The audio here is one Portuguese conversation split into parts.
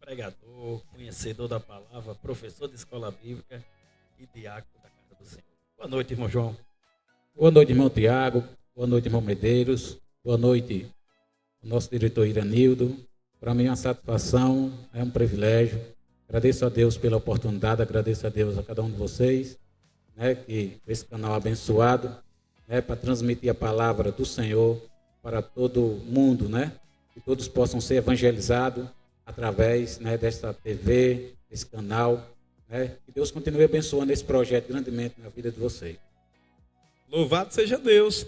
Pregador, conhecedor da palavra, professor de escola bíblica e diácono da casa do Senhor. Boa noite, irmão João. Boa noite, irmão Tiago. Boa noite, irmão Medeiros. Boa noite, nosso diretor Iranildo. Para mim é uma satisfação, é um privilégio. Agradeço a Deus pela oportunidade, agradeço a Deus a cada um de vocês, que esse canal abençoado, para transmitir a palavra do Senhor para todo mundo, que todos possam ser evangelizados através dessa TV, desse canal, que Deus continue abençoando esse projeto grandemente na vida de vocês. Louvado seja Deus.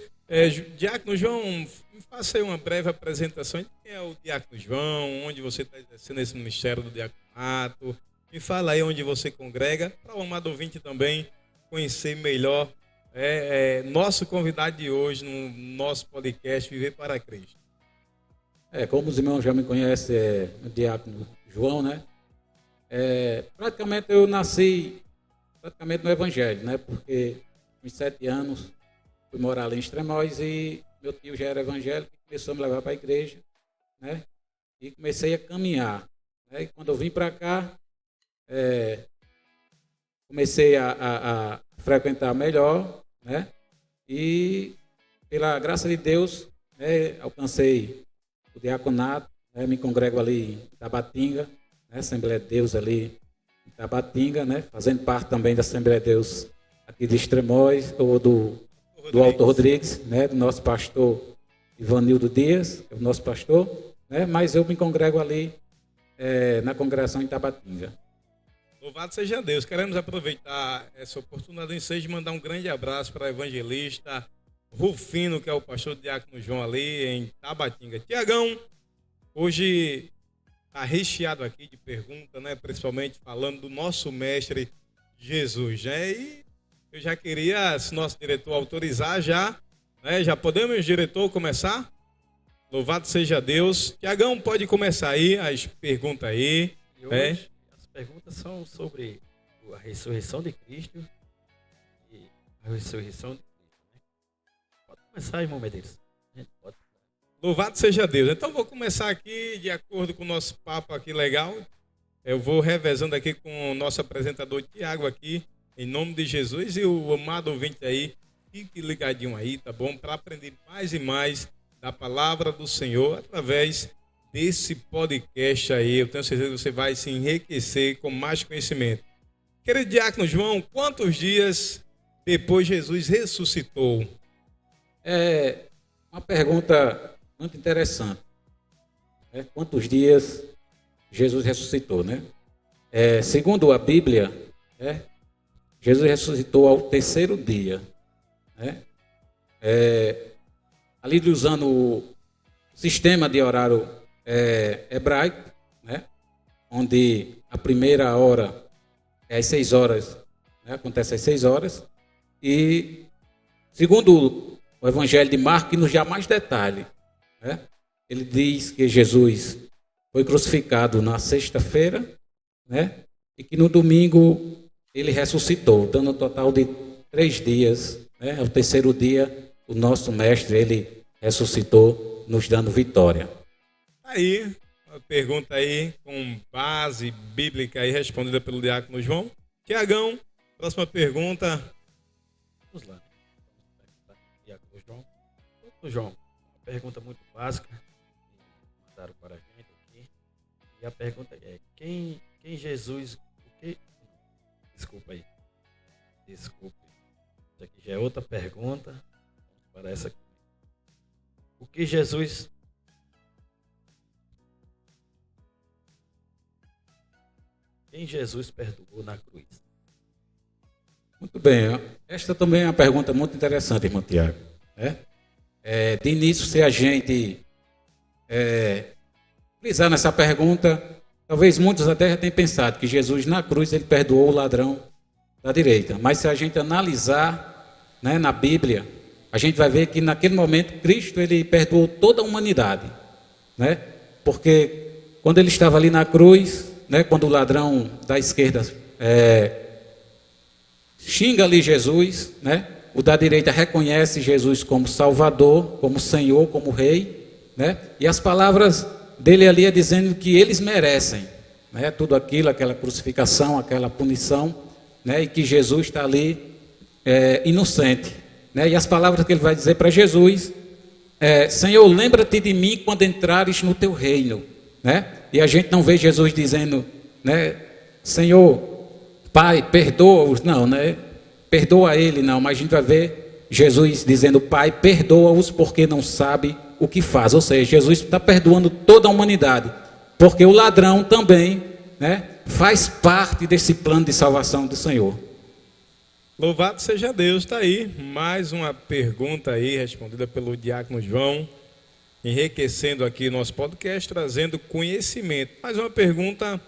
Diácono João, me faça aí uma breve apresentação de quem é o Diácono João, onde você está exercendo esse ministério do diaconato. Me fala aí onde você congrega, para o amado ouvinte também conhecer melhor nosso convidado de hoje no nosso podcast Viver para Cristo. Como os irmãos já me conhecem, é o Diácono João, praticamente eu nasci no Evangelho, porque com 7 anos fui morar ali em Extremóis e meu tio já era evangélico e começou a me levar para a igreja, e comecei a caminhar. E quando eu vim para cá, comecei a frequentar melhor, e pela graça de Deus, alcancei o diaconato, me congrego ali em Tabatinga, Assembleia de Deus ali em Tabatinga, fazendo parte também da Assembleia de Deus aqui de Extremóis, ou do Alto Rodrigues, do nosso pastor Ivanildo Dias, que é o nosso pastor, mas eu me congrego ali na congregação em Tabatinga. Louvado seja Deus. Queremos aproveitar essa oportunidade de mandar um grande abraço para o evangelista Rufino, que é o pastor Diácono João ali em Tabatinga. Tiagão, hoje está recheado aqui de perguntas, principalmente falando do nosso mestre Jesus. E eu já queria, se nosso diretor autorizar, já podemos, diretor, começar? Louvado seja Deus. Tiagão, pode começar aí as perguntas aí. E hoje as perguntas são sobre a ressurreição de Cristo e a ressurreição de Cristo. Pode começar, irmão Medeiros. Pode. Louvado seja Deus. Então vou começar aqui de acordo com o nosso papo aqui legal. Eu vou revezando aqui com o nosso apresentador Tiago aqui, em nome de Jesus, e o amado ouvinte aí, fique ligadinho aí, tá bom? Para aprender mais e mais da palavra do Senhor através desse podcast aí. Eu tenho certeza que você vai se enriquecer com mais conhecimento. Querido Diácono João, quantos dias depois Jesus ressuscitou? É uma pergunta muito interessante. Quantos dias Jesus ressuscitou, segundo a Bíblia, Jesus ressuscitou ao 3º dia. Ali usando o sistema de horário hebraico, onde a primeira hora é às 6 horas, acontece às 6 horas, e segundo o Evangelho de Marcos, que nos dá mais detalhe, ele diz que Jesus foi crucificado na sexta-feira, e que no domingo ele ressuscitou, dando um total de 3 dias, ao 3º dia, o nosso mestre, ele ressuscitou, nos dando vitória. Aí, uma pergunta aí com base bíblica aí, respondida pelo Diácono João. Tiagão, próxima pergunta. Vamos lá. Diácono João. Diácono João, uma pergunta muito básica, que mandaram para a gente aqui. E a pergunta é, quem Jesus... Desculpa aí. Desculpe. Isso aqui já é outra pergunta. Vamos para essa aqui. O que Jesus... Quem Jesus perdoou na cruz? Muito bem. Esta também é uma pergunta muito interessante, irmão Tiago. De início, se a gente frisar nessa pergunta, talvez muitos até já tenham pensado que Jesus na cruz ele perdoou o ladrão da direita. Mas se a gente analisar na Bíblia, a gente vai ver que naquele momento Cristo ele perdoou toda a humanidade. Porque quando ele estava ali na cruz, quando o ladrão da esquerda xinga ali Jesus, o da direita reconhece Jesus como Salvador, como Senhor, como Rei, e as palavras dele ali é dizendo que eles merecem, né, tudo aquilo, aquela crucificação, aquela punição, né, e que Jesus está ali inocente, né, e as palavras que ele vai dizer para Jesus Senhor, lembra-te de mim quando entrares no teu reino, né? E a gente não vê Jesus dizendo, né, Senhor, Pai, perdoa-os, não, né? Perdoa ele, não, mas a gente vai ver Jesus dizendo, Pai, perdoa-os porque não sabe o que faz. Ou seja, Jesus está perdoando toda a humanidade, porque o ladrão também, né, faz parte desse plano de salvação do Senhor. Louvado seja Deus, está aí mais uma pergunta aí respondida pelo diácono João, enriquecendo aqui nosso podcast, trazendo conhecimento. Mais uma pergunta: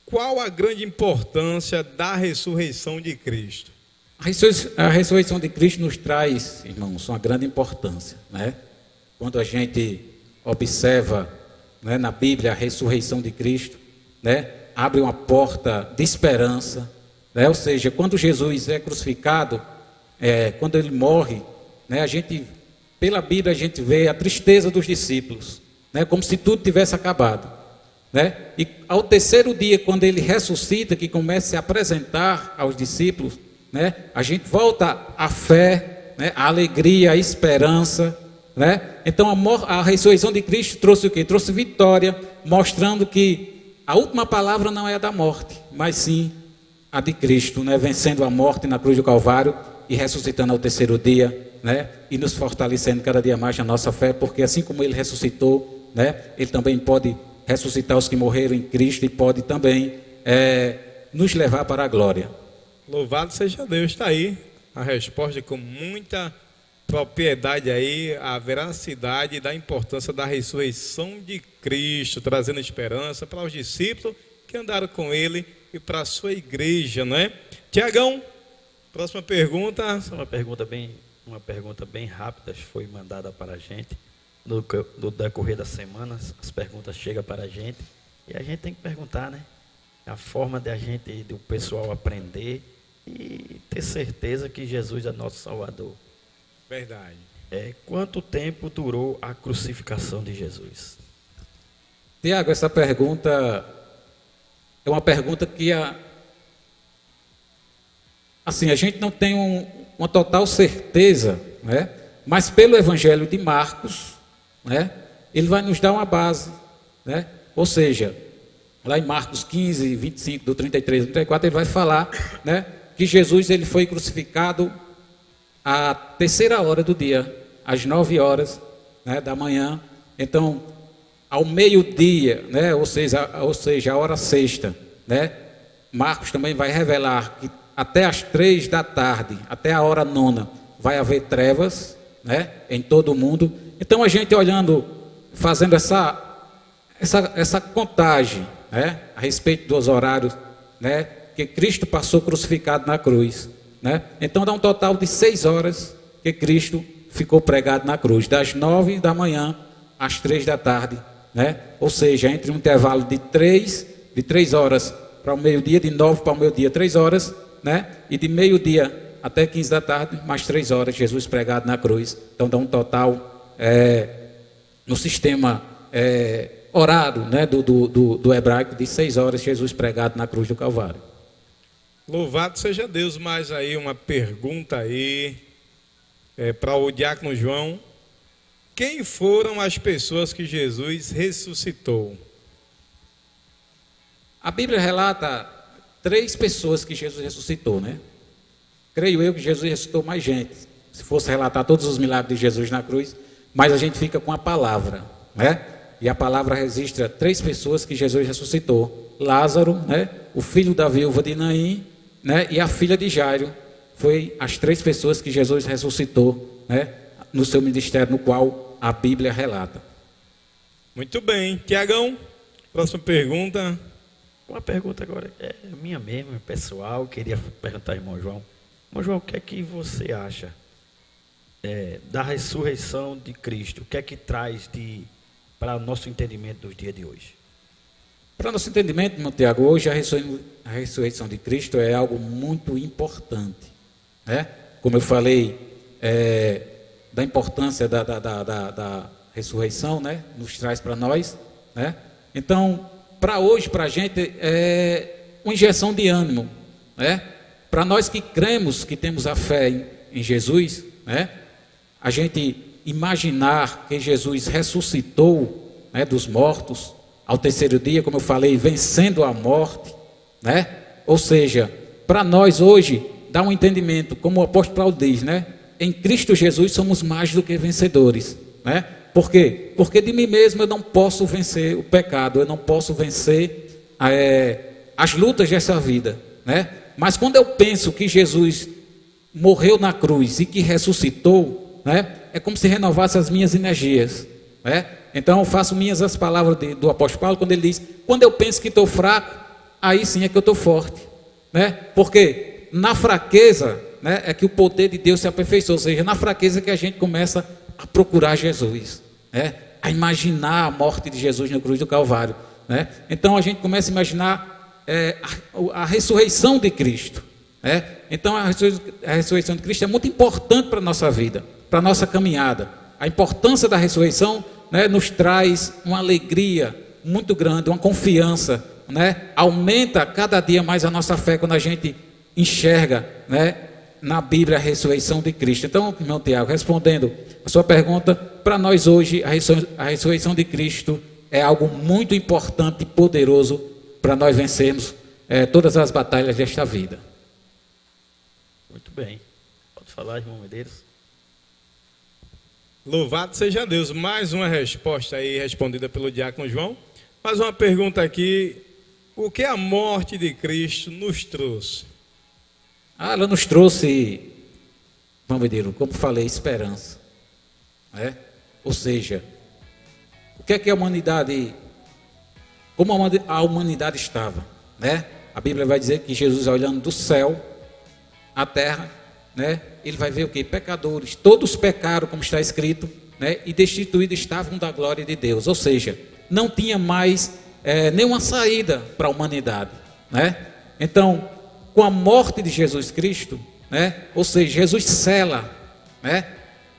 qual a grande importância da ressurreição de Cristo? A ressurreição de Cristo nos traz, irmãos, uma grande importância, né? Quando a gente observa, né, na Bíblia a ressurreição de Cristo, né, abre uma porta de esperança, né? Ou seja, quando Jesus é crucificado, quando ele morre, né, a gente, pela Bíblia a gente vê a tristeza dos discípulos, né, como se tudo tivesse acabado, né? E ao terceiro dia, quando ele ressuscita, que começa a se apresentar aos discípulos, né, a gente volta à fé, né, a alegria, a esperança, né? Então a ressurreição de Cristo trouxe o quê? Trouxe vitória, mostrando que a última palavra não é a da morte, mas sim a de Cristo, né? Vencendo a morte na cruz do Calvário e ressuscitando ao terceiro dia, né? E nos fortalecendo cada dia mais na nossa fé, porque assim como ele ressuscitou, né, ele também pode ressuscitar os que morreram em Cristo e pode também nos levar para a glória. Louvado seja Deus, está aí a resposta com muita propriedade aí, a veracidade da importância da ressurreição de Cristo, trazendo esperança para os discípulos que andaram com ele e para a sua igreja, não é? Tiagão, próxima pergunta. Essa é uma pergunta bem rápida, foi mandada para a gente no decorrer das semanas. As perguntas chegam para a gente e a gente tem que perguntar, né? A forma do pessoal aprender e ter certeza que Jesus é nosso Salvador. Verdade. Quanto tempo durou a crucificação de Jesus? Tiago, essa pergunta é uma pergunta que assim, a gente não tem uma total certeza, né? Mas pelo Evangelho de Marcos, né, ele vai nos dar uma base, né? Ou seja, lá em Marcos 15, 25, do 33 ao 34, ele vai falar, né, que Jesus ele foi crucificado à terceira hora do dia, às 9 horas, né, da manhã. Então, ao meio-dia, né, ou seja, a hora sexta, né, Marcos também vai revelar que até às 3 da tarde, até a hora nona, vai haver trevas, né, em todo o mundo. Então, a gente olhando, fazendo essa contagem, né, a respeito dos horários, né, que Cristo passou crucificado na cruz, né? Então dá um total de 6 horas que Cristo ficou pregado na cruz, das 9 da manhã às 3 da tarde, né? Ou seja, entre um intervalo de 3 horas para o meio-dia, de 9 para o meio-dia, 3 horas, né? E de meio-dia até 15 da tarde, mais 3 horas, Jesus pregado na cruz. Então dá um total, no sistema horário, né, do hebraico, de 6 horas, Jesus pregado na cruz do Calvário. Louvado seja Deus. Mais aí uma pergunta aí para o diácono João: quem foram as pessoas que Jesus ressuscitou? A Bíblia relata 3 pessoas que Jesus ressuscitou, né? Creio eu que Jesus ressuscitou mais gente, se fosse relatar todos os milagres de Jesus na cruz, mas a gente fica com a palavra, né? E a palavra registra 3 pessoas que Jesus ressuscitou: Lázaro, né, o filho da viúva de Naim, né, e a filha de Jairo. Foi as 3 pessoas que Jesus ressuscitou, né, no seu ministério, no qual a Bíblia relata. Muito bem. Tiagão, próxima pergunta. Uma pergunta agora, minha mesmo, é pessoal. Queria perguntar ao irmão João. Irmão João, o que é que você acha da ressurreição de Cristo? O que é que traz para o nosso entendimento dos dias de hoje? Para nosso entendimento, irmão Tiago, hoje a ressurreição de Cristo é algo muito importante, né? Como eu falei, da importância da ressurreição, né? Nos traz para nós, né? Então, para hoje, para a gente, é uma injeção de ânimo, né? Para nós que cremos, que temos a fé em Jesus, né? A gente imaginar que Jesus ressuscitou, né, dos mortos ao terceiro dia, como eu falei, vencendo a morte, né? Ou seja, para nós hoje dá um entendimento, como o apóstolo Paulo diz, né? Em Cristo Jesus somos mais do que vencedores, né? Por quê? Porque de mim mesmo eu não posso vencer o pecado, eu não posso vencer as lutas dessa vida, né? Mas quando eu penso que Jesus morreu na cruz e que ressuscitou, né? É como se renovasse as minhas energias, né? Então eu faço minhas as palavras do apóstolo Paulo quando ele diz: quando eu penso que estou fraco, aí sim é que eu estou forte, né? Porque na fraqueza, né, é que o poder de Deus se aperfeiçoa, ou seja, na fraqueza que a gente começa a procurar Jesus, né? A imaginar a morte de Jesus na cruz do Calvário, né? Então a gente começa a imaginar a ressurreição de Cristo, né? Então a ressurreição de Cristo é muito importante para a nossa vida, para a nossa caminhada. A importância da ressurreição, né, nos traz uma alegria muito grande, uma confiança, né? Aumenta cada dia mais a nossa fé quando a gente enxerga, né, na Bíblia a ressurreição de Cristo. Então, irmão Tiago, respondendo a sua pergunta, para nós hoje a ressurreição de Cristo é algo muito importante e poderoso para nós vencermos todas as batalhas desta vida. Muito bem. Pode falar, irmão Medeiros. Louvado seja Deus. Mais uma resposta aí respondida pelo diácono João. Mais uma pergunta aqui. O que a morte de Cristo nos trouxe? Ela nos trouxe, irmão Medeiros, como falei, esperança, né? Ou seja, o que é que a humanidade, como a humanidade estava, né? A Bíblia vai dizer que Jesus, olhando do céu à terra, né, ele vai ver o que? Pecadores, todos pecaram, como está escrito, né, e destituídos estavam da glória de Deus. Ou seja, não tinha mais nenhuma saída para a humanidade, né? Então, com a morte de Jesus Cristo, né, ou seja, Jesus sela, né,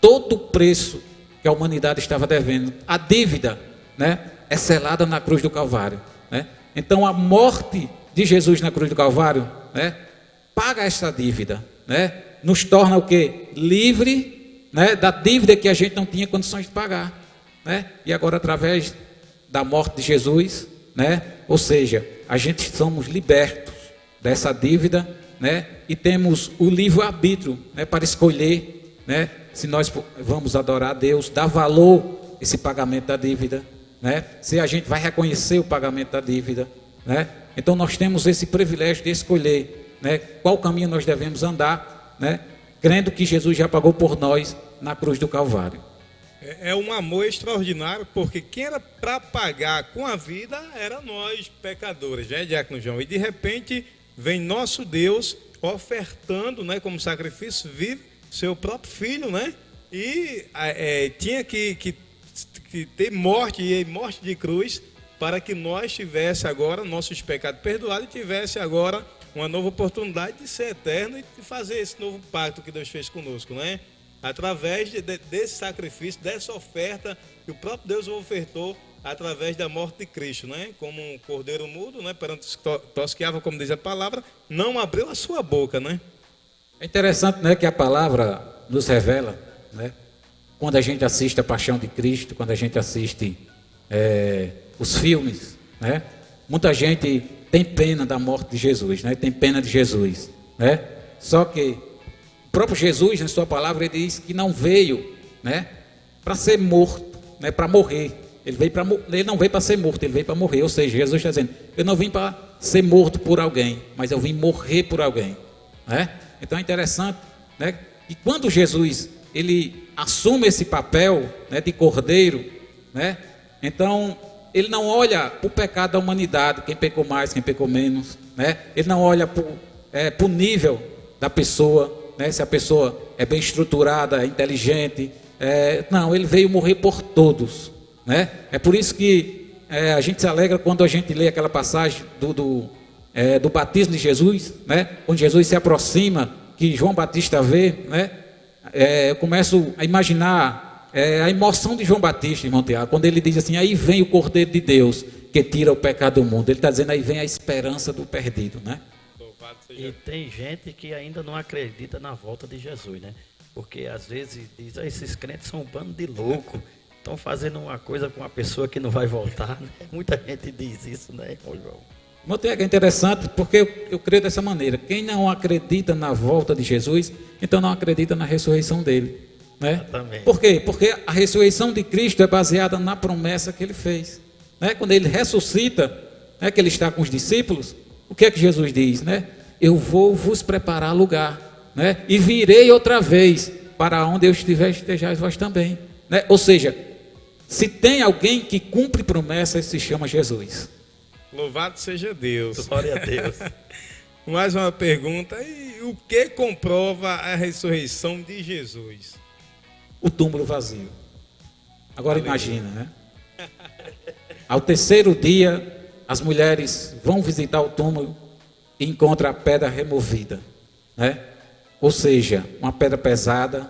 todo o preço que a humanidade estava devendo. A dívida, né, é selada na cruz do Calvário, né? Então a morte de Jesus na cruz do Calvário, né, paga essa dívida, né? Nos torna o quê? Livre, né, da dívida que a gente não tinha condições de pagar, né? E agora, através da morte de Jesus, né, ou seja, a gente somos libertos dessa dívida, né, e temos o livre-arbítrio, né, para escolher, né, se nós vamos adorar a Deus, dar valor a esse pagamento da dívida, né, se a gente vai reconhecer o pagamento da dívida, né? Então nós temos esse privilégio de escolher, né, qual caminho nós devemos andar, né, crendo que Jesus já pagou por nós na cruz do Calvário. É um amor extraordinário, porque quem era para pagar com a vida era nós, pecadores, né, diácono João? E de repente vem nosso Deus ofertando, né, como sacrifício vivo, seu próprio filho, né? E tinha que ter morte, e morte de cruz, para que nós tivesse agora nossos pecados perdoados e tivesse agora uma nova oportunidade de ser eterno e de fazer esse novo pacto que Deus fez conosco, né? Através desse sacrifício, dessa oferta que o próprio Deus ofertou através da morte de Cristo, né? Como um cordeiro mudo, né? Perante tosqueava, como diz a palavra, não abriu a sua boca, né? É interessante, né, que a palavra nos revela, né? Quando a gente assiste a Paixão de Cristo, quando a gente assiste os filmes, né? Muita gente tem pena da morte de Jesus, né? Tem pena de Jesus, né? Só que o próprio Jesus, na sua palavra, ele diz que não veio, né, para ser morto, né, para morrer. Ele não veio para ser morto, ele veio para morrer. Ou seja, Jesus está dizendo: eu não vim para ser morto por alguém, mas eu vim morrer por alguém, né? Então é interessante, né, que quando Jesus ele assume esse papel, né, de cordeiro, né, então ele não olha para o pecado da humanidade, quem pecou mais, quem pecou menos, né? Ele não olha para o nível da pessoa, né, se a pessoa é bem estruturada, é inteligente, não, ele veio morrer por todos, né? É por isso que a gente se alegra quando a gente lê aquela passagem do batismo de Jesus, né? Quando Jesus se aproxima, que João Batista vê, né? Eu começo a imaginar a emoção de João Batista, irmão Tiago, quando ele diz assim, aí vem o Cordeiro de Deus que tira o pecado do mundo. Ele está dizendo, aí vem a esperança do perdido, né? E tem gente que ainda não acredita na volta de Jesus, né? Porque às vezes diz, esses crentes são um bando de louco, estão fazendo uma coisa com uma pessoa que não vai voltar, né? Muita gente diz isso, né, irmão João? Irmão Tiago, é interessante porque eu creio dessa maneira, quem não acredita na volta de Jesus, então não acredita na ressurreição dele, né? Exatamente. Por quê? Porque a ressurreição de Cristo é baseada na promessa que ele fez, né? Quando ele ressuscita, né, que ele está com os discípulos, o que é que Jesus diz, né? Eu vou vos preparar lugar, né? E virei outra vez para onde eu estiver, estejais vós também, né? Ou seja, se tem alguém que cumpre promessas, se chama Jesus. Louvado seja Deus. Glória a Deus. Mais uma pergunta, e o que comprova a ressurreição de Jesus? O túmulo vazio. Agora imagina, né? Ao terceiro dia, as mulheres vão visitar o túmulo e encontram a pedra removida, né? Ou seja, uma pedra pesada,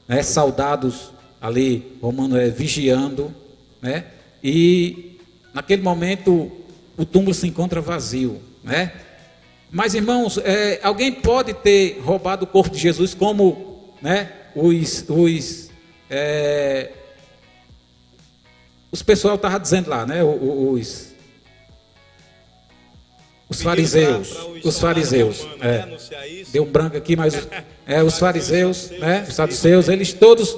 né? Soldados ali, romanos, vigiando, né? E naquele momento o túmulo se encontra vazio, né? Mas irmãos, alguém pode ter roubado o corpo de Jesus como, né? Os pessoal estavam dizendo lá, né? Os fariseus, deu um branco aqui, mas os fariseus, né? Os saduceus, eles todos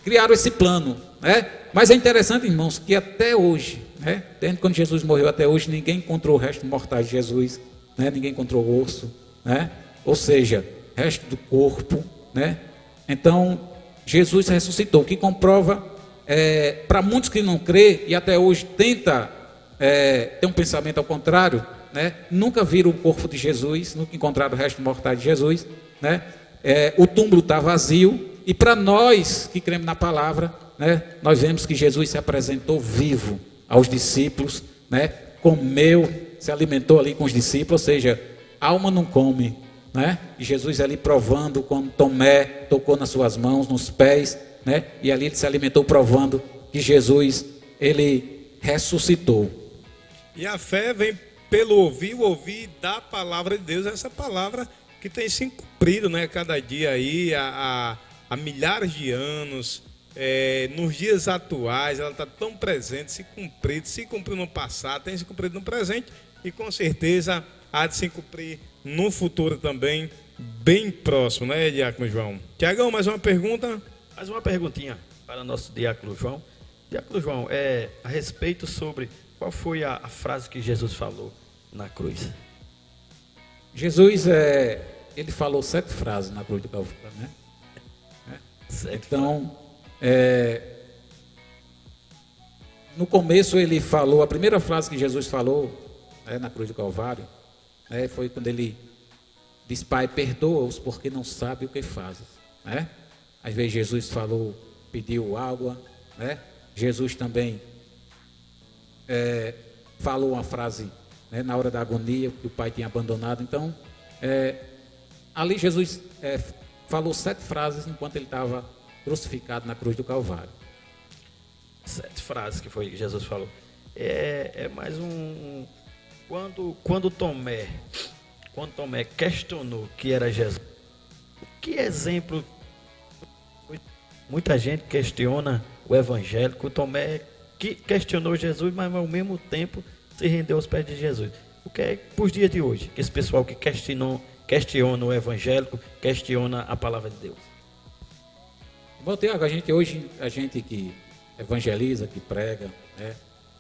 criaram esse plano, né? Mas é interessante, irmãos, que até hoje, né? Desde quando Jesus morreu até hoje, ninguém encontrou o resto mortal de Jesus, né? Ninguém encontrou o osso, né? Ou seja, resto do corpo, né? Então, Jesus ressuscitou, o que comprova, para muitos que não crê e até hoje tenta ter um pensamento ao contrário, né? Nunca viram o corpo de Jesus, nunca encontraram o resto mortal de Jesus, né? O túmulo está vazio, e para nós que cremos na palavra, né? Nós vemos que Jesus se apresentou vivo aos discípulos, né? Comeu, se alimentou ali com os discípulos, ou seja, alma não come, né? E Jesus ali provando, quando Tomé tocou nas suas mãos, nos pés, né? E ali ele se alimentou provando que Jesus, ele ressuscitou. E a fé vem pelo ouvir, o ouvir da palavra de Deus, essa palavra que tem se cumprido, né? Cada dia aí, há milhares de anos, nos dias atuais, ela está tão presente, se cumpriu no passado, tem se cumprido no presente e com certeza há de se cumprir no futuro também, bem próximo, né, Diácono João? Tiagão, mais uma pergunta? Mais uma perguntinha para o nosso Diácono João. Diácono João, a respeito sobre qual foi a frase que Jesus falou na cruz? Jesus, ele falou 7 frases na cruz do Calvário, né? Então, no começo ele falou, a primeira frase que Jesus falou, né, na cruz do Calvário, né, foi quando ele diz: Pai, perdoa-os porque não sabem o que fazem, né? Às vezes Jesus pediu água, né? Jesus também falou uma frase, né, na hora da agonia, que o pai tinha abandonado. Então, ali Jesus falou 7 frases enquanto ele estava crucificado na cruz do Calvário. 7 frases que foi que Jesus falou. Mais quando Tomé questionou que era Jesus, que exemplo? Muita gente questiona o evangélico. Tomé que questionou Jesus, mas ao mesmo tempo se rendeu aos pés de Jesus. O que é por dia de hoje? Que esse pessoal que questiona o evangélico, questiona a palavra de Deus. Bom, Tiago, a gente que evangeliza, que prega, né?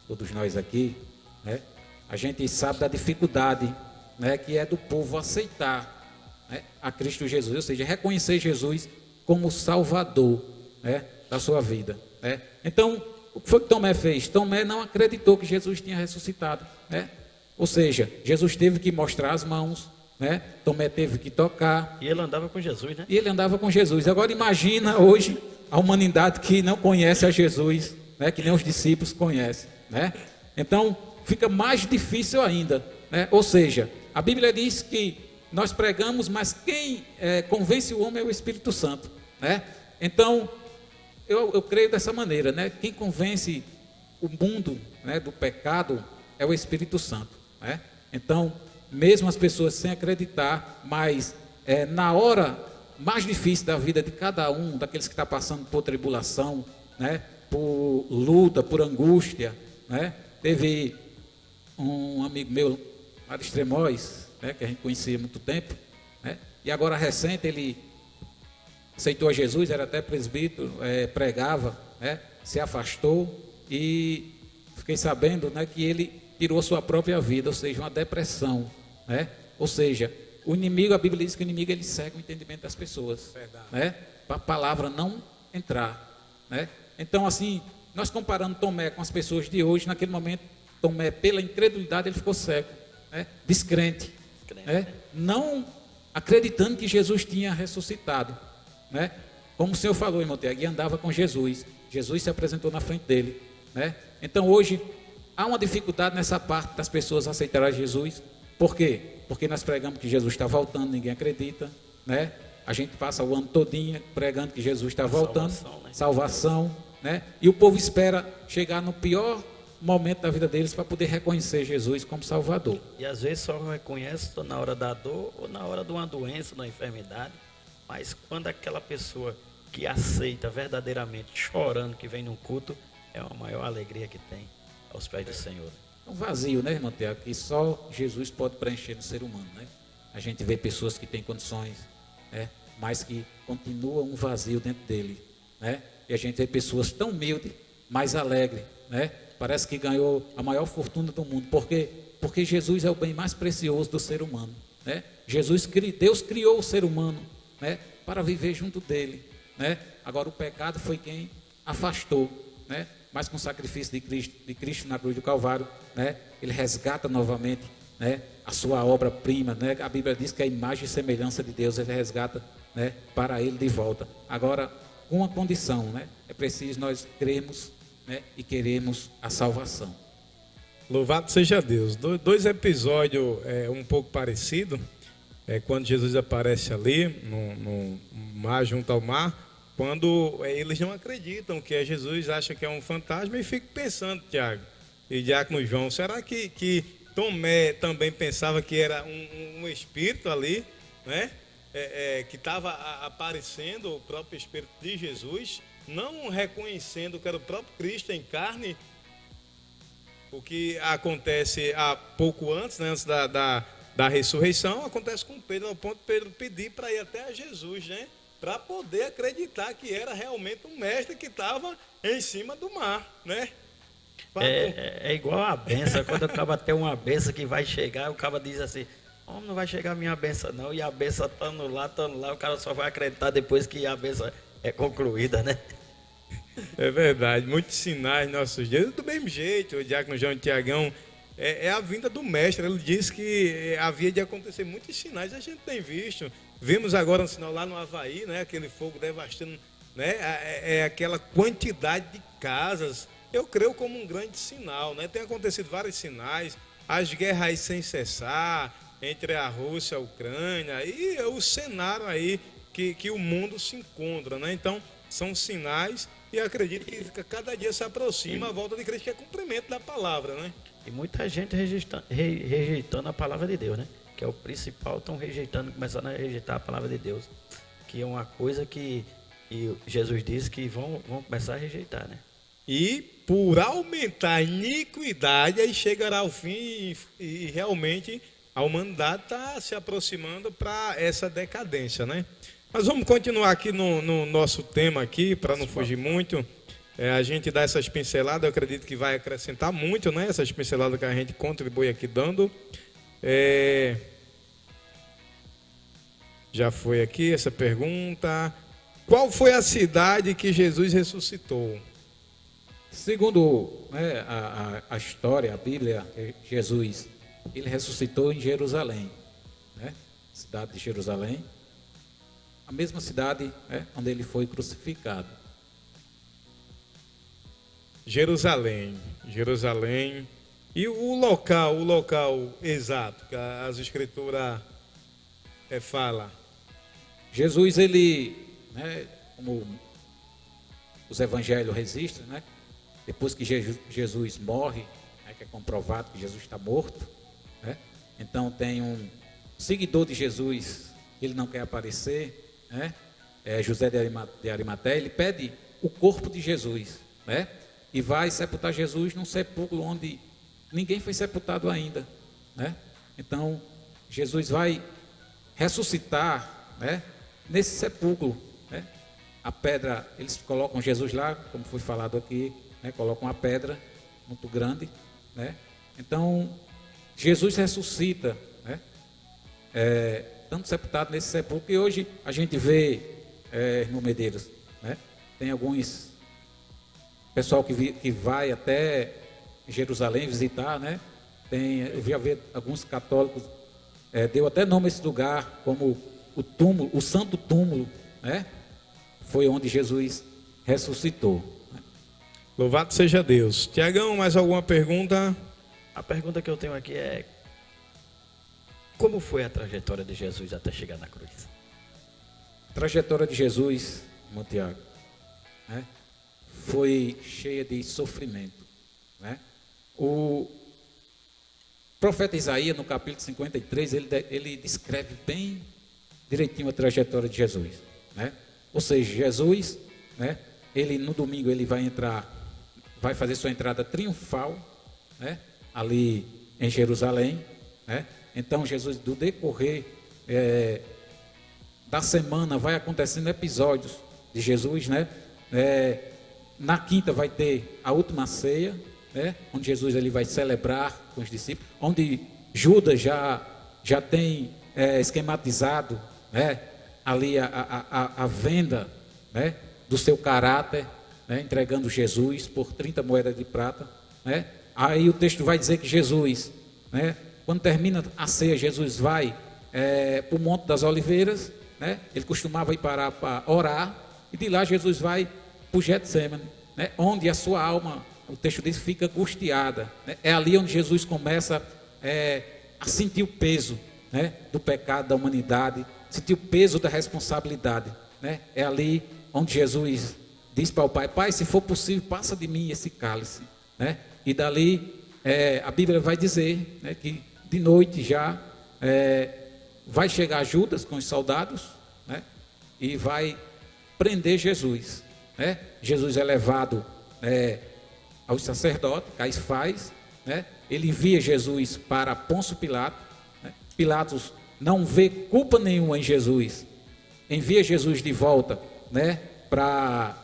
Todos nós aqui, né? A gente sabe da dificuldade, né? Que é do povo aceitar, né, a Cristo Jesus, ou seja, reconhecer Jesus como Salvador, né, da sua vida, né? Então, o que foi que Tomé fez? Tomé não acreditou que Jesus tinha ressuscitado, né? Ou seja, Jesus teve que mostrar as mãos, né? Tomé teve que tocar. E ele andava com Jesus, né? E ele andava com Jesus. Agora imagina hoje a humanidade que não conhece a Jesus, né? Que nem os discípulos conhecem, né? Então fica mais difícil ainda, né? Ou seja, a Bíblia diz que nós pregamos, mas quem convence o homem é o Espírito Santo, né? Então eu creio dessa maneira, né? Quem convence o mundo, né, do pecado é o Espírito Santo, né? Então, mesmo as pessoas sem acreditar, mas na hora mais difícil da vida de cada um, daqueles que está passando por tribulação, né, por luta, por angústia, né? Teve um amigo meu, Mário Extremóis, né, que a gente conhecia há muito tempo, né? E agora recente ele aceitou a Jesus, era até presbítero, pregava, né? Se afastou e fiquei sabendo, né, que ele tirou sua própria vida, ou seja, uma depressão, né? Ou seja, o inimigo, a Bíblia diz que o inimigo ele cega o entendimento das pessoas, né? Para a palavra não entrar, né? Então, assim, nós comparando Tomé com as pessoas de hoje, naquele momento, Tomé, pela incredulidade, ele ficou cego, né? Descrente, né? Não acreditando que Jesus tinha ressuscitado, né? Como o Senhor falou, irmão Tiago, e andava com Jesus. Jesus se apresentou na frente dele, né? Então, hoje, há uma dificuldade nessa parte das pessoas aceitarem Jesus. Por quê? Porque nós pregamos que Jesus está voltando, ninguém acredita, né? A gente passa o ano todinho pregando que Jesus está voltando, salvação, né? E o povo espera chegar no pior momento da vida deles para poder reconhecer Jesus como Salvador. E às vezes só reconhece na hora da dor ou na hora de uma doença, de uma enfermidade. Mas quando aquela pessoa que aceita verdadeiramente, chorando, que vem num culto, é a maior alegria que tem aos pés do Senhor. Um vazio, né, irmão Tiago, que só Jesus pode preencher no ser humano, né? A gente vê pessoas que têm condições, né, mas que continua um vazio dentro dele, né? E a gente vê pessoas tão humildes, mais alegres, né? Parece que ganhou a maior fortuna do mundo, porque Jesus é o bem mais precioso do ser humano, né? Deus criou o ser humano, né, para viver junto dele, né? Agora o pecado foi quem afastou, né? Mas com o sacrifício de Cristo na cruz do Calvário, né, ele resgata novamente, né, a sua obra-prima, né? A Bíblia diz que a imagem e semelhança de Deus ele resgata, né, para ele de volta. Agora, com uma condição, né? É preciso nós crermos, né, e queremos a salvação. Louvado seja Deus. Dois episódios um pouco parecidos. Quando Jesus aparece ali no mar, junto ao mar, quando eles não acreditam que é Jesus, acham que é um fantasma e ficam pensando, Tiago e Diácono João, será que Tomé também pensava que era um espírito ali, né? Que estava aparecendo o próprio Espírito de Jesus, não reconhecendo que era o próprio Cristo em carne, o que acontece há pouco antes, né, antes da ressurreição, acontece com Pedro, ao ponto de Pedro pedir para ir até a Jesus, né? Para poder acreditar que era realmente um mestre que estava em cima do mar, né? É igual a benção, quando o cabo tem uma benção que vai chegar, o cabo diz assim, não vai chegar a minha benção não, e a benção estando lá, o cara só vai acreditar depois que a benção é concluída, né? É verdade, muitos sinais nossos dias, do mesmo jeito, o Diácono João e Tiagão, é a vinda do mestre. Ele disse que havia de acontecer muitos sinais, a gente tem visto. Vimos agora um sinal lá no Havaí, né? Aquele fogo devastando, né? Aquela quantidade de casas. Eu creio como um grande sinal, né? Tem acontecido vários sinais, as guerras aí sem cessar entre a Rússia e a Ucrânia e o cenário aí que o mundo se encontra, né? Então, são sinais e acredito que cada dia se aproxima a volta de Cristo, que é cumprimento da palavra, né? E muita gente rejeitando a palavra de Deus, né? Que é o principal, estão rejeitando, começando a rejeitar a palavra de Deus. Que é uma coisa que Jesus disse que vão começar a rejeitar, né? E por aumentar a iniquidade, aí chegará ao fim e realmente a humanidade está se aproximando para essa decadência, né? Mas vamos continuar aqui no nosso tema aqui, para não fugir muito. A gente dá essas pinceladas, eu acredito que vai acrescentar muito, né? Essas pinceladas que a gente contribui aqui dando. Já foi aqui essa pergunta. Qual foi a cidade que Jesus ressuscitou? Segundo, né, a história, a Bíblia, Jesus, ele ressuscitou em Jerusalém, né? Cidade de Jerusalém, a mesma cidade, né, onde ele foi crucificado. Jerusalém. E o local exato que as escrituras fala. Jesus, ele, né, como os evangelhos registram, né? Depois que Jesus morre, né, que é comprovado que Jesus está morto, né? Então tem um seguidor de Jesus, ele não quer aparecer, né? José de Arimateia, ele pede o corpo de Jesus, né? E vai sepultar Jesus num sepulcro onde ninguém foi sepultado ainda, né? Então Jesus vai ressuscitar, né, nesse sepulcro, né? A pedra, eles colocam Jesus lá, como foi falado aqui, né? Colocam uma pedra muito grande, né? Então Jesus ressuscita, né? Tanto sepultado nesse sepulcro, e hoje a gente vê, irmão Medeiros, né? Tem alguns pessoal que vai até Jerusalém visitar, né? Eu já vi alguns católicos, deu até nome a esse lugar como o túmulo, o santo túmulo, né? Foi onde Jesus ressuscitou, né? Louvado seja Deus. Tiagão, mais alguma pergunta? A pergunta que eu tenho aqui é: como foi a trajetória de Jesus até chegar na cruz? A trajetória de Jesus, irmão Tiago, né, foi cheia de sofrimento, né? O profeta Isaías, no capítulo 53, ele descreve bem direitinho a trajetória de Jesus, né? Ou seja, Jesus, né, ele no domingo ele vai fazer sua entrada triunfal, né, ali em Jerusalém, né? Então Jesus, do decorrer da semana, vai acontecendo episódios de Jesus, né? Na quinta vai ter a última ceia, né? Onde Jesus ele vai celebrar com os discípulos, onde Judas já tem esquematizado, né, ali a venda, né, do seu caráter, né, entregando Jesus por 30 moedas de prata, né? Aí o texto vai dizer que Jesus, né, quando termina a ceia, Jesus vai para o Monte das Oliveiras, né? Ele costumava ir para orar, e de lá Jesus vai para o Getsemane, né, onde a sua alma, o texto diz, fica angustiada, né? É ali onde Jesus começa a sentir o peso, né, do pecado da humanidade, sentir o peso da responsabilidade, né? É ali onde Jesus diz para o Pai: Pai, se for possível, passa de mim esse cálice, né? E dali a Bíblia vai dizer, né, que de noite já vai chegar Judas com os soldados, né, e vai prender Jesus, né? Jesus é levado aos sacerdotes, Caifás, né? Ele envia Jesus para Pôncio Pilatos, né? Pilatos não vê culpa nenhuma em Jesus, envia Jesus de volta, né, para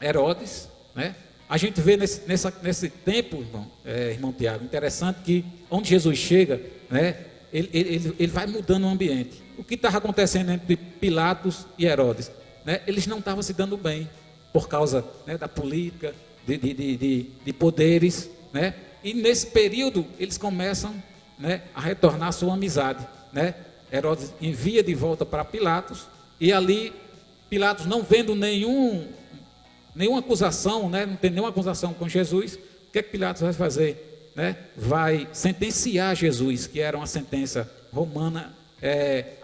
Herodes, né? A gente vê nesse tempo, irmão Tiago, interessante que onde Jesus chega, né, ele vai mudando o ambiente. O que estava acontecendo entre Pilatos e Herodes, né? Eles não estavam se dando bem por causa, né, da política, de poderes, né? E nesse período eles começam, né, a retornar a sua amizade, né? Herodes envia de volta para Pilatos, e ali Pilatos, não vendo nenhuma acusação, né, não tem nenhuma acusação com Jesus, o que é que Pilatos vai fazer, né? Vai sentenciar Jesus, que era uma sentença romana,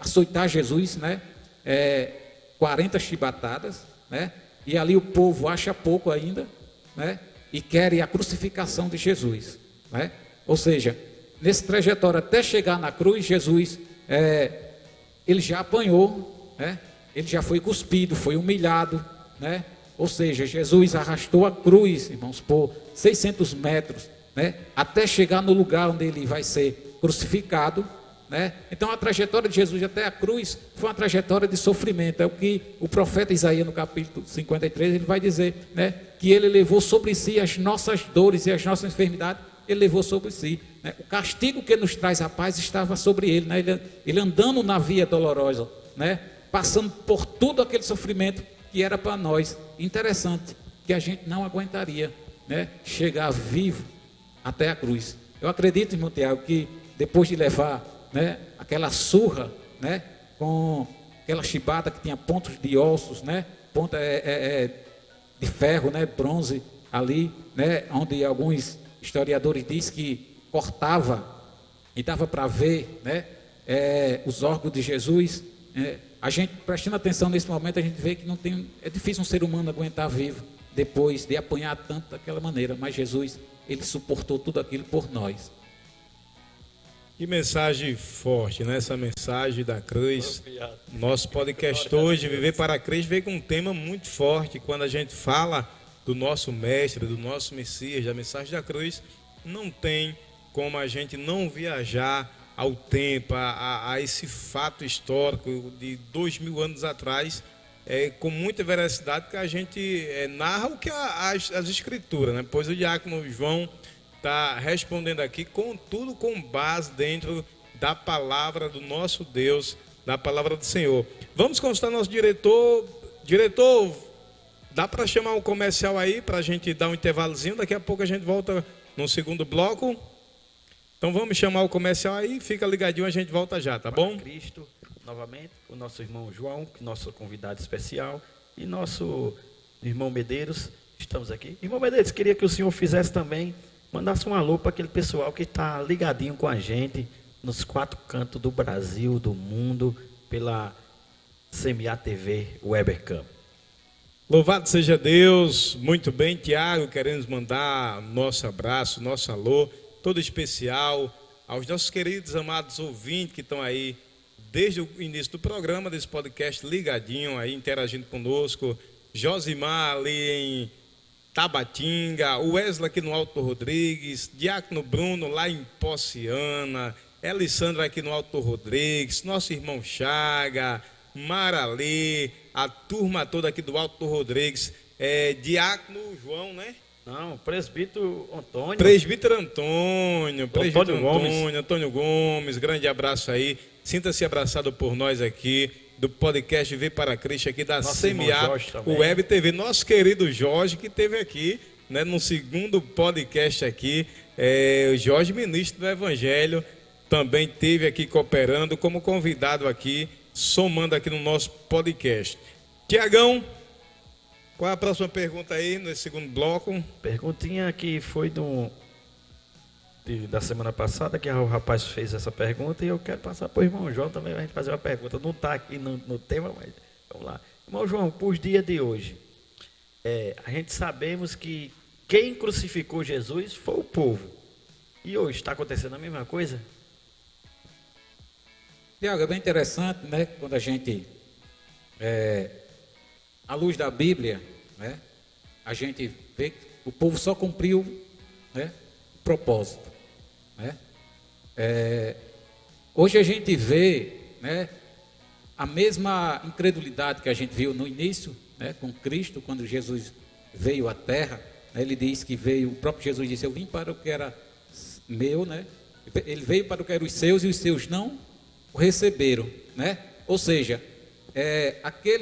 açoitar Jesus, né? 40 chibatadas, né? E ali o povo acha pouco ainda, né? E querem a crucificação de Jesus, né? Ou seja, nesse trajetório até chegar na cruz, Jesus ele já apanhou, né? Ele já foi cuspido, foi humilhado, né? Ou seja, Jesus arrastou a cruz, irmãos, por 600 metros, né? Até chegar no lugar onde ele vai ser crucificado, né? Então a trajetória de Jesus até a cruz foi uma trajetória de sofrimento. É o que o profeta Isaías, no capítulo 53, ele vai dizer, né, que ele levou sobre si as nossas dores e as nossas enfermidades, ele levou sobre si, né? O castigo que nos traz a paz estava sobre ele, né? Ele andando na via dolorosa, né, passando por todo aquele sofrimento que era para nós. Interessante que a gente não aguentaria, né, chegar vivo até a cruz. Eu acredito, irmão Tiago, que depois de levar, né, aquela surra, né, com aquela chibata que tinha pontos de ossos, né, ponta de ferro, né, bronze ali, né, onde alguns historiadores dizem que cortava e dava para ver, né, os órgãos de Jesus. A gente, prestando atenção nesse momento, a gente vê que não tem, é difícil um ser humano aguentar vivo, depois de apanhar tanto daquela maneira, mas Jesus, ele suportou tudo aquilo por nós. Que mensagem forte, né? Essa mensagem da cruz. Nosso podcast hoje, Viver para a Cruz, veio com um tema muito forte. Quando a gente fala do nosso mestre, do nosso Messias, da mensagem da cruz, não tem como a gente não viajar ao tempo, a esse fato histórico de 2000 anos atrás, com muita veracidade, que a gente narra o que as escrituras, né? Pois o diácono João está respondendo aqui com tudo com base dentro da palavra do nosso Deus, da palavra do Senhor. Vamos consultar nosso diretor. Diretor, dá para chamar um comercial aí para a gente dar um intervalozinho? Daqui a pouco a gente volta no segundo bloco. Então vamos chamar o comercial aí, fica ligadinho, a gente volta já, tá bom? Cristo, novamente, o nosso irmão João, nosso convidado especial, e nosso irmão Medeiros, estamos aqui. Irmão Medeiros, queria que o senhor fizesse também, mandasse um alô para aquele pessoal que está ligadinho com a gente, nos 4 cantos do Brasil, do mundo, pela CMA TV Webercam. Louvado seja Deus, muito bem, Tiago, queremos mandar nosso abraço, nosso alô, todo especial, aos nossos queridos, amados ouvintes que estão aí desde o início do programa, desse podcast ligadinho aí, interagindo conosco, Josimar ali em Tabatinga, o Wesley aqui no Alto Rodrigues, Diácono Bruno lá em Pociana, Elisandra aqui no Alto Rodrigues, nosso irmão Chaga, Marali, a turma toda aqui do Alto Rodrigues, Diácono João, né? Não, presbítero Antônio. Presbítero Antônio, Antônio Gomes, grande abraço aí. Sinta-se abraçado por nós aqui, do podcast Viver para Cristo, aqui da CMA Web TV. Nosso querido Jorge, que esteve aqui, né, no segundo podcast aqui. O Jorge, ministro do Evangelho, também esteve aqui cooperando como convidado aqui, somando aqui no nosso podcast. Tiagão, qual é a próxima pergunta aí, nesse segundo bloco? Perguntinha que foi da semana passada, que o rapaz fez essa pergunta, e eu quero passar para o irmão João também, a gente fazer uma pergunta. Não está aqui no tema, mas vamos lá. Irmão João, para os dias de hoje, a gente sabemos que quem crucificou Jesus foi o povo. E hoje está acontecendo a mesma coisa? Tiago, é bem interessante, né? Quando a gente, à luz da Bíblia, né? A gente vê que o povo só cumpriu, né, o propósito, né? Hoje a gente vê, né, a mesma incredulidade que a gente viu no início, né, com Cristo, quando Jesus veio à Terra, né? Ele diz que veio, o próprio Jesus disse: eu vim para o que era meu, né? Ele veio para o que eram os seus e os seus não o receberam, né? Ou seja,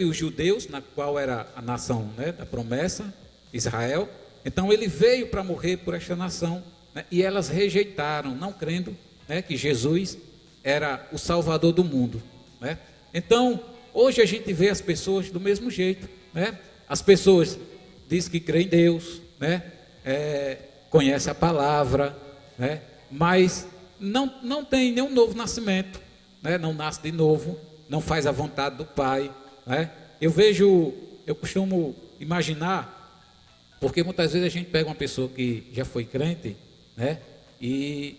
os judeus, na qual era a nação, né, da promessa, Israel. Então ele veio para morrer por esta nação, né, e elas rejeitaram, não crendo, né, que Jesus era o Salvador do mundo, né? Então hoje a gente vê as pessoas do mesmo jeito, né? As pessoas dizem que creem em Deus, né? Conhecem a palavra, né? Mas não tem nenhum novo nascimento, né? Não nasce de novo, não faz a vontade do Pai, né? Eu costumo imaginar, porque muitas vezes a gente pega uma pessoa que já foi crente, né? E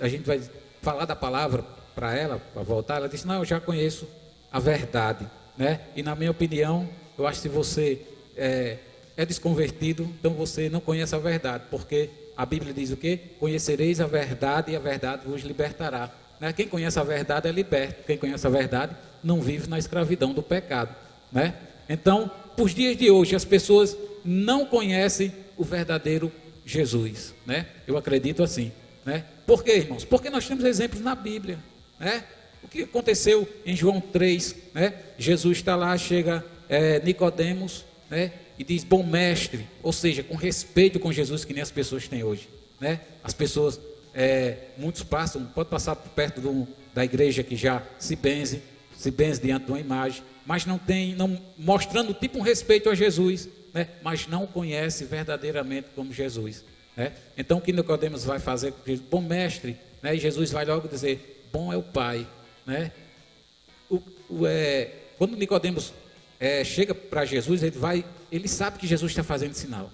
a gente vai falar da palavra para ela, para voltar, ela diz: não, eu já conheço a verdade, né? E na minha opinião, eu acho que se você é desconvertido, então você não conhece a verdade, porque a Bíblia diz o quê? Conhecereis a verdade e a verdade vos libertará. Né? Quem conhece a verdade é liberto, quem conhece a verdade não vive na escravidão do pecado, né? Então, por dias de hoje, as pessoas não conhecem o verdadeiro Jesus, né? Eu acredito assim, né? Por quê, irmãos? Porque nós temos exemplos na Bíblia, né? O que aconteceu em João 3, né? Jesus está lá, chega Nicodemos, né? E diz: bom mestre, ou seja, com respeito com Jesus, que nem as pessoas têm hoje, né? As pessoas, muitos pode passar por perto da igreja que já se benze diante de uma imagem, mas não mostrando tipo um respeito a Jesus, né? Mas não conhece verdadeiramente como Jesus, né? Então o que Nicodemos vai fazer? Bom mestre, né? E Jesus vai logo dizer: bom é o Pai, né? Quando Nicodemos chega para Jesus, ele sabe que Jesus está fazendo sinal,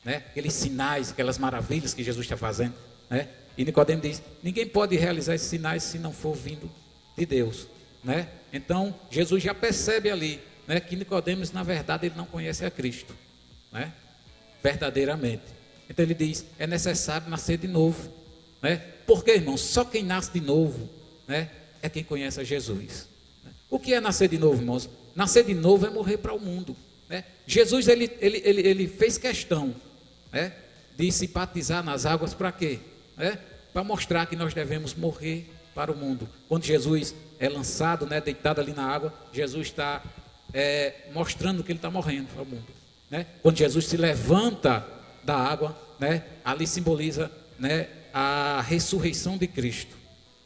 né? Aqueles sinais, aquelas maravilhas que Jesus está fazendo, né? E Nicodemo diz: ninguém pode realizar esses sinais se não for vindo de Deus, né? Então Jesus já percebe ali, né, que Nicodemos, na verdade, ele não conhece a Cristo, né? Verdadeiramente. Então ele diz: é necessário nascer de novo, né? Porque, irmãos, só quem nasce de novo, né, é quem conhece a Jesus. O que é nascer de novo, irmãos? Nascer de novo é morrer para o mundo, né? Jesus ele fez questão, né, de se batizar nas águas para quê? Né? Para mostrar que nós devemos morrer para o mundo. Quando Jesus é lançado, né, deitado ali na água, Jesus está mostrando que ele está morrendo para o mundo, né? Quando Jesus se levanta da água, né, ali simboliza, né, a ressurreição de Cristo,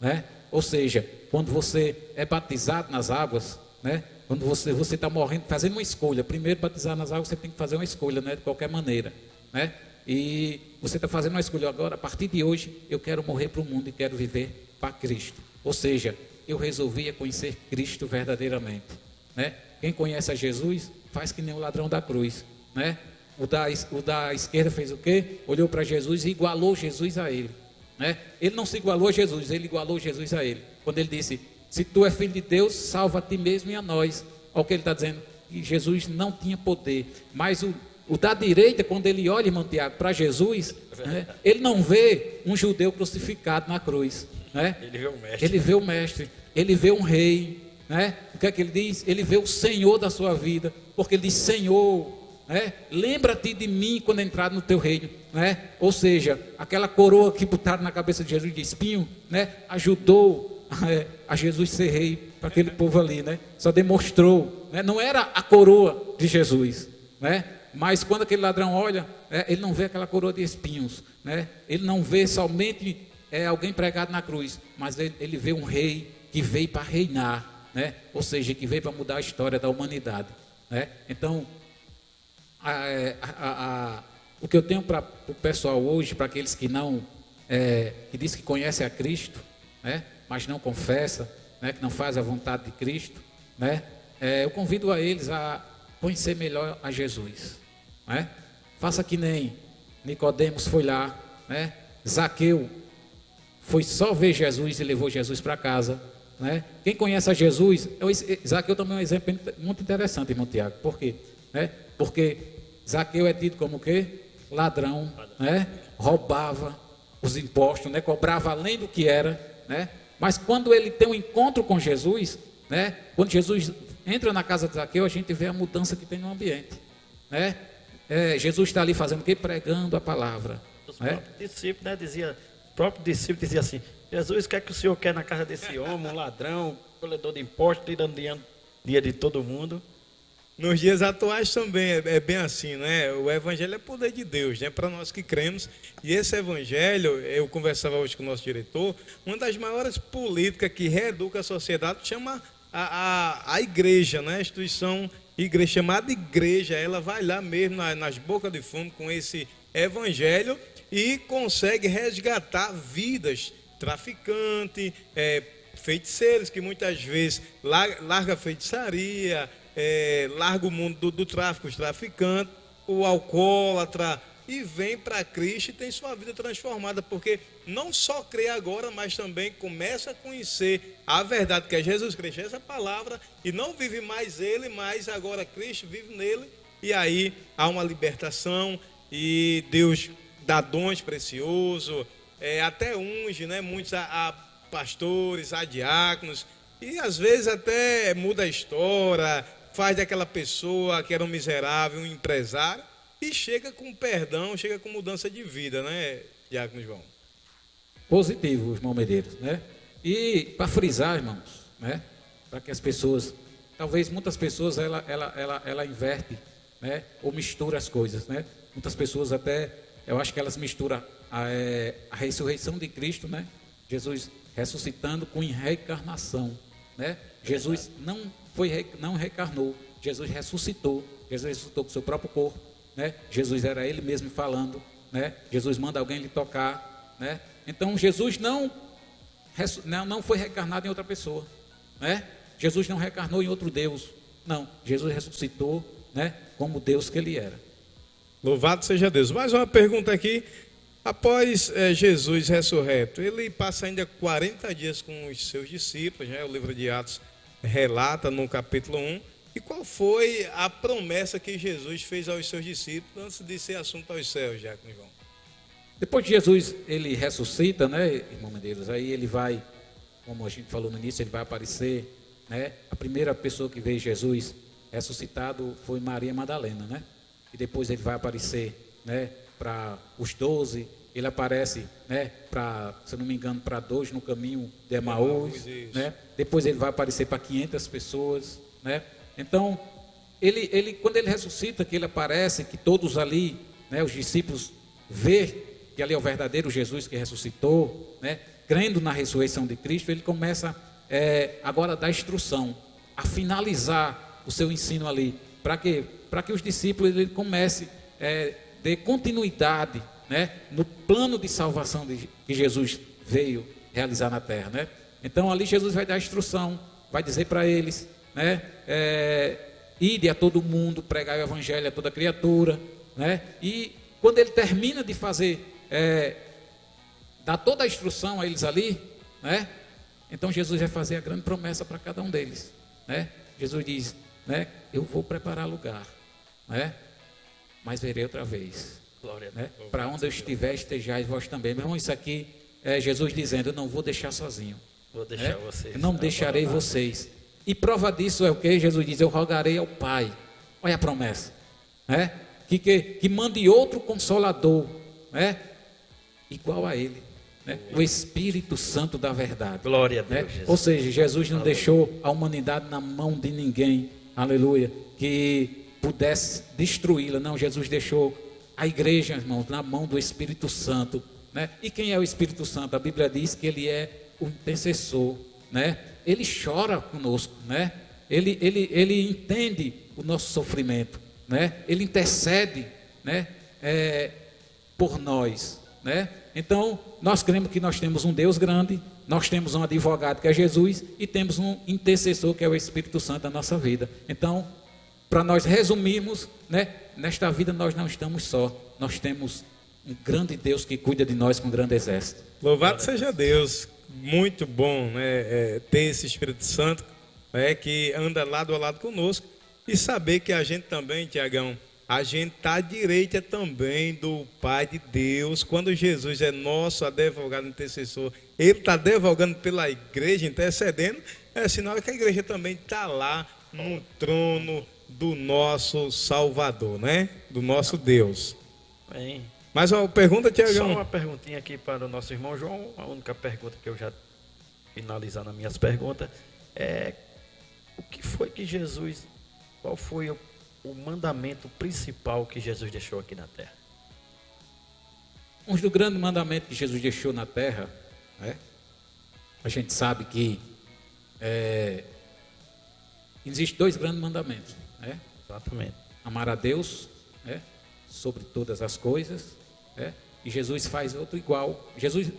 né? Ou seja, quando você é batizado nas águas, né, quando você está morrendo, fazendo uma escolha, primeiro batizar nas águas, você tem que fazer uma escolha, né, de qualquer maneira, né? E você está fazendo uma escolha agora: a partir de hoje eu quero morrer para o mundo e quero viver para Cristo. Ou seja, eu resolvi conhecer Cristo verdadeiramente, né? Quem conhece a Jesus faz que nem o ladrão da cruz, né? O da esquerda fez o quê? Olhou para Jesus e igualou Jesus a ele, né? Ele não se igualou a Jesus, ele igualou Jesus a ele. Quando ele disse: se tu és filho de Deus, salva a ti mesmo e a nós. Olha o que ele está dizendo, que Jesus não tinha poder. Mas o da direita, quando ele olha, irmão Tiago, para Jesus, né, ele não vê um judeu crucificado na cruz, né? Ele vê o mestre. Ele vê o mestre, ele vê um rei, né? O que é que ele diz? Ele vê o Senhor da sua vida, porque ele diz: Senhor, né, lembra-te de mim quando entrar no teu reino, né? Ou seja, aquela coroa que botaram na cabeça de Jesus de espinho, né, ajudou a Jesus ser rei para aquele povo ali, né? Só demonstrou, né? Não era a coroa de Jesus, né? Mas quando aquele ladrão olha, ele não vê aquela coroa de espinhos, né? Ele não vê somente alguém pregado na cruz, mas ele vê um rei que veio para reinar, né? Ou seja, que veio para mudar a história da humanidade, né? Então, o que eu tenho para o pessoal hoje, para aqueles que não, que diz que conhece a Cristo, né, mas não confessa, né, que não faz a vontade de Cristo, né, eu convido a eles a conhecer melhor a Jesus, né? Faça que nem Nicodemos foi lá, né? Zaqueu foi só ver Jesus e levou Jesus para casa, né? Quem conhece a Jesus, Zaqueu também é um exemplo muito interessante, irmão Tiago. Por quê? Né? Porque Zaqueu é tido como o quê? Ladrão, né? Roubava os impostos, né? Cobrava além do que era, né? Mas quando ele tem um encontro com Jesus, né? Quando Jesus entra na casa de Zaqueu, a gente vê a mudança que tem no ambiente, né? Jesus está ali fazendo o quê? Pregando a palavra. Os próprios discípulos, né, o próprio discípulo dizia assim: Jesus, o que é que o senhor quer na casa desse homem, um ladrão, coletor de impostos, tirando dinheiro de todo mundo? Nos dias atuais também é bem assim, né? O evangelho é poder de Deus, né? Para nós que cremos. E esse evangelho, eu conversava hoje com o nosso diretor, uma das maiores políticas que reeduca a sociedade chama a igreja, né? A instituição igreja, chamada igreja. Ela vai lá mesmo nas bocas de fumo com esse evangelho e consegue resgatar vidas, traficantes, feiticeiros que muitas vezes larga a feitiçaria, larga o mundo do tráfico, os traficantes, o alcoólatra, e vem para Cristo e tem sua vida transformada, porque não só crê agora, mas também começa a conhecer a verdade que é Jesus Cristo, essa palavra, e não vive mais ele, mas agora Cristo vive nele, e aí há uma libertação, e Deus dá dons preciosos, até unge, né, muitos a pastores, a diáconos, e às vezes até muda a história, faz daquela pessoa que era um miserável, um empresário, e chega com perdão, chega com mudança de vida, né, Diácono João? Positivo, irmão Medeiros, né? E para frisar, irmãos, né, para que as pessoas, talvez muitas pessoas ela inverte, né, ou mistura as coisas, né? Muitas pessoas até, eu acho que elas misturam a ressurreição de Cristo, né? Jesus ressuscitando com reencarnação, né? Jesus não reencarnou, Jesus ressuscitou com o seu próprio corpo, né? Jesus era ele mesmo falando, né? Jesus manda alguém lhe tocar, né? Então Jesus não foi reencarnado em outra pessoa, né? Jesus não reencarnou em outro Deus, Não, Jesus ressuscitou, né, como Deus que ele era. Louvado seja Deus. Mais uma pergunta aqui. Após Jesus ressurreto, ele passa ainda 40 dias com os seus discípulos, né? O livro de Atos relata no capítulo 1. E qual foi a promessa que Jesus fez aos seus discípulos antes de ser assunto aos céus, Diácono João? Depois de Jesus, ele ressuscita, né, irmão Medeiros, aí ele vai, como a gente falou no início, ele vai aparecer, né, a primeira pessoa que veio Jesus ressuscitado foi Maria Madalena, né, e depois ele vai aparecer, né, para os 12, ele aparece, né, para, se eu não me engano, para 2 no caminho de Emaús, né, depois ele vai aparecer para 500 pessoas, né, então, quando ele ressuscita, que ele aparece, que todos ali, né, os discípulos vê que ali é o verdadeiro Jesus que ressuscitou, né, crendo na ressurreição de Cristo, ele começa agora a dar instrução, a finalizar o seu ensino ali, para que os discípulos ele comece de continuidade, né, no plano de salvação que Jesus veio realizar na terra, né? Então ali Jesus vai dar instrução, vai dizer para eles, né, ide a todo mundo, pregai o evangelho a toda criatura, né? E quando ele termina de fazer, dar toda a instrução a eles ali, né? Então Jesus vai fazer a grande promessa para cada um deles, né? Jesus diz, né, eu vou preparar lugar, né? Mas verei outra vez, né? Para onde eu estiver, estejais vós também. Meu irmão, isso aqui é Jesus dizendo, eu não vou deixar sozinho. Vou deixar vocês. Eu não deixarei vocês. E prova disso é o que? Jesus diz, eu rogarei ao Pai. Olha a promessa, né? Que mande outro consolador, né? Igual a ele, né? O Espírito Santo da verdade. Glória a né? Deus, Jesus. Ou seja, Jesus não deixou a humanidade na mão de ninguém, aleluia, que pudesse destruí-la. Não, Jesus deixou a igreja, irmãos, na mão do Espírito Santo, né? E quem é o Espírito Santo? A Bíblia diz que ele é o intercessor, né? Ele chora conosco, né? Ele entende o nosso sofrimento, né? Ele intercede, né, por nós, né? Então, nós cremos que nós temos um Deus grande, nós temos um advogado que é Jesus e temos um intercessor que é o Espírito Santo da nossa vida. Então, para nós resumirmos, né, nesta vida nós não estamos só, nós temos um grande Deus que cuida de nós com um grande exército. Louvado seja Deus, muito bom, né, ter esse Espírito Santo, né, que anda lado a lado conosco e saber que a gente também, Tiagão, a gente está à direita também do Pai de Deus. Quando Jesus é nosso advogado intercessor, ele está advogando pela igreja, intercedendo, é sinal que a igreja também está lá no trono do nosso Salvador, né? Do nosso Deus. Bem, Mais uma pergunta, só Tiagão? uma perguntinha aqui para o nosso irmão João. A única pergunta que eu já finalizando as minhas perguntas é o que foi que Jesus, qual foi o mandamento principal que Jesus deixou aqui na terra? Um dos grandes mandamentos que Jesus deixou na terra, né? A gente sabe que existem 2 grandes mandamentos, né? Exatamente. Amar a Deus, né, sobre todas as coisas, né? E Jesus faz outro igual. Jesus,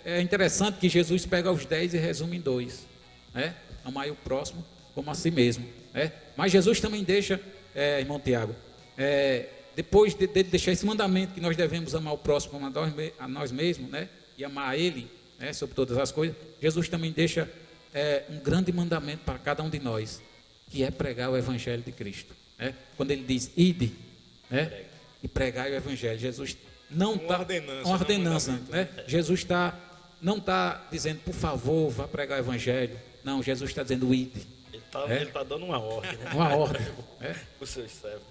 é interessante que Jesus pega os 10 e resume em 2, né? Amar o próximo como a si mesmo, né? Mas Jesus também deixa, irmão Tiago, depois de deixar esse mandamento que nós devemos amar o próximo como a nós mesmos, né? E amar a Ele, né, sobre todas as coisas, Jesus também deixa um grande mandamento para cada um de nós, que é pregar o Evangelho de Cristo, né? Quando Ele diz, ide, né, e pregai o Evangelho, Jesus não está... Uma ordenança, né? Jesus não está dizendo, por favor, vá pregar o Evangelho. Não, Jesus está dizendo, ide. Ele está dando uma ordem, né? Uma ordem. Os seus servos.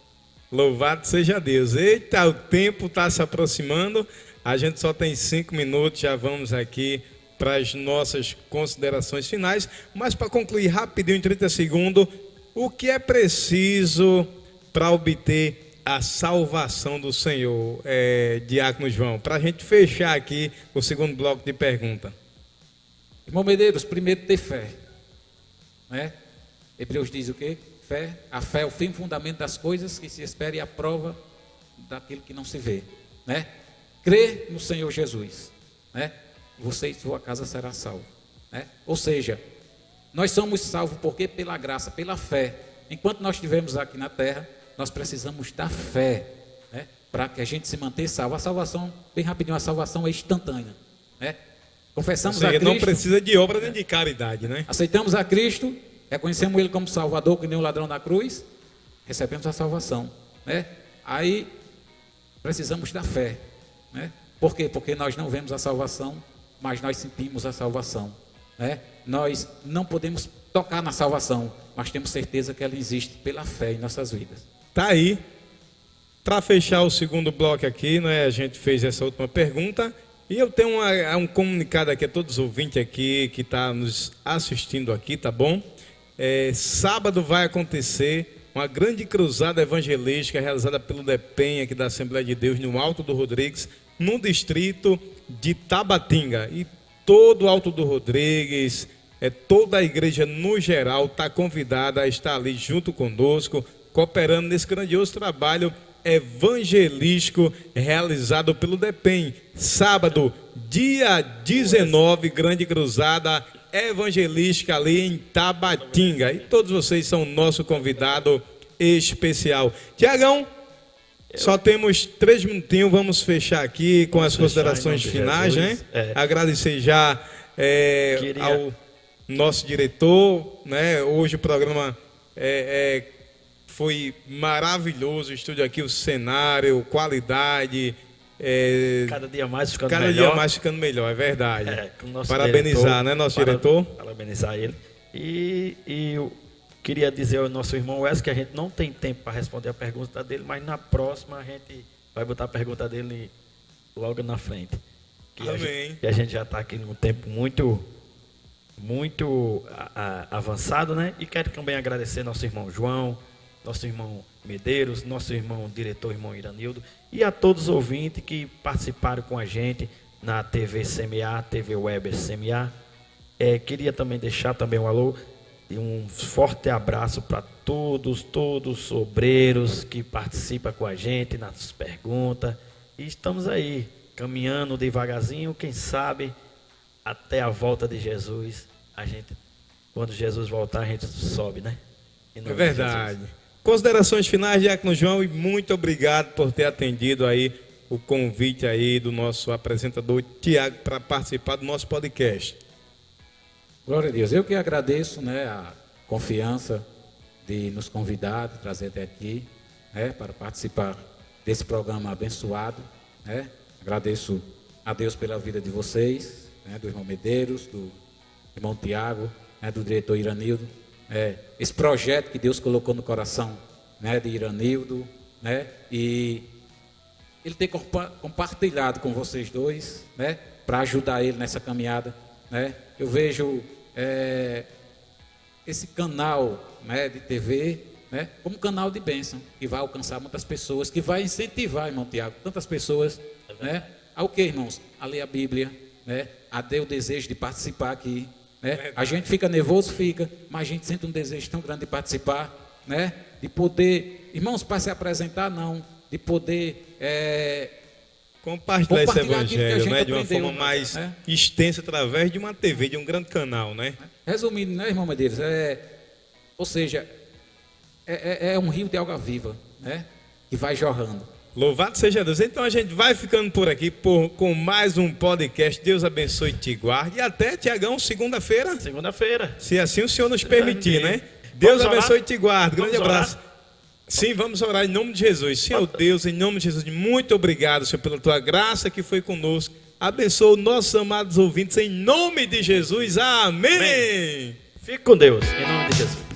Louvado seja Deus. Eita, o tempo está se aproximando. A gente só tem 5 minutos, já vamos aqui para as nossas considerações finais. Mas para concluir rapidinho, em 30 segundos, o que é preciso para obter a salvação do Senhor, Diácono João? Para a gente fechar aqui o segundo bloco de pergunta. Irmão Medeiros, primeiro ter fé, né? Hebreus diz o quê? Fé. A fé é o fim fundamento das coisas que se espera e a prova daquilo que não se vê, né? Crer no Senhor Jesus, né? Você e sua casa será salvo, né? Ou seja, nós somos salvos porque pela graça, pela fé, enquanto nós estivermos aqui na terra, nós precisamos da fé, né, para que a gente se mantenha salvo. A salvação, bem rapidinho, a salvação é instantânea, né? Confessamos a Cristo. Não precisa de obra nem de caridade, né? Aceitamos a Cristo, reconhecemos Ele como Salvador, que nem o ladrão na cruz, recebemos a salvação, né? Aí precisamos da fé, né? Por quê? Porque nós não vemos a salvação, mas nós sentimos a salvação, né? Nós não podemos tocar na salvação, mas temos certeza que ela existe pela fé em nossas vidas. Tá aí. Para fechar o segundo bloco aqui, né? A gente fez essa última pergunta e eu tenho um comunicado aqui a todos os ouvintes aqui que está nos assistindo aqui, tá bom? Sábado vai acontecer uma grande cruzada evangelística realizada pelo DEPEN aqui da Assembleia de Deus no Alto do Rodrigues, no distrito de Tabatinga. E todo o Alto do Rodrigues, toda a igreja no geral está convidada a estar ali junto conosco, cooperando nesse grandioso trabalho evangelístico realizado pelo DEPEN. Sábado, dia 19, grande cruzada evangelística ali em Tabatinga. E todos vocês são nosso convidado especial. Tiagão, só temos 3 minutinhos, vamos fechar aqui com as considerações finais, né? Agradecer já ao nosso diretor, né? Hoje o programa foi maravilhoso, o estúdio aqui, o cenário, qualidade. Cada dia mais ficando melhor. Cada dia mais ficando melhor, é verdade. Parabenizar, diretor, né, nosso diretor? Parabenizar ele. E eu queria dizer ao nosso irmão Wes que a gente não tem tempo para responder a pergunta dele, mas na próxima a gente vai botar a pergunta dele logo na frente. Amém. A gente já está aqui num tempo muito avançado, né? E quero também agradecer nosso irmão João, nosso irmão Medeiros, nosso irmão diretor, irmão Iranildo, e a todos os ouvintes que participaram com a gente na TV CMA, TV Web CMA. Queria também deixar também um alô e um forte abraço para todos os obreiros que participam com a gente nas perguntas. E estamos aí, caminhando devagarzinho, quem sabe até a volta de Jesus. Quando Jesus voltar, a gente sobe, né? É verdade. Considerações finais, Diácono João, e muito obrigado por ter atendido aí o convite aí do nosso apresentador Tiago para participar do nosso podcast. Glória a Deus. Eu que agradeço, né, a confiança de nos convidar, de trazer até aqui, né, para participar desse programa abençoado, né? Agradeço a Deus pela vida de vocês, né, do irmão Medeiros, do irmão Tiago, né, do diretor Iranildo. Esse projeto que Deus colocou no coração, né, de Iranildo, né, e ele tem compartilhado com vocês dois, né, para ajudar ele nessa caminhada, né. Eu vejo esse canal, né, de TV, né, como canal de bênção, que vai alcançar muitas pessoas, que vai incentivar, irmão Tiago, tantas pessoas, né, ao que, irmãos? A ler a Bíblia, né, a ter o desejo de participar aqui. Né? A gente fica nervoso, mas a gente sente um desejo tão grande de participar, né? De poder, irmãos, para se apresentar, não, de poder compartilhar esse evangelho, né? De uma forma mais extensa através de uma TV, de um grande canal, né? Resumindo, né, irmão Medeiros? Ou seja, é um rio de água viva, né? Que vai jorrando. Louvado seja Deus. Então a gente vai ficando por aqui com mais um podcast. Deus abençoe e te guarde. E até, Tiagão, segunda-feira. Segunda-feira. Se assim o Senhor nos permitir, né? Deus abençoe e te guarde. Grande abraço. Sim, vamos orar em nome de Jesus. Senhor Deus, em nome de Jesus, muito obrigado, Senhor, pela tua graça que foi conosco. Abençoa nossos amados ouvintes em nome de Jesus. Amém. Fique com Deus, em nome de Jesus.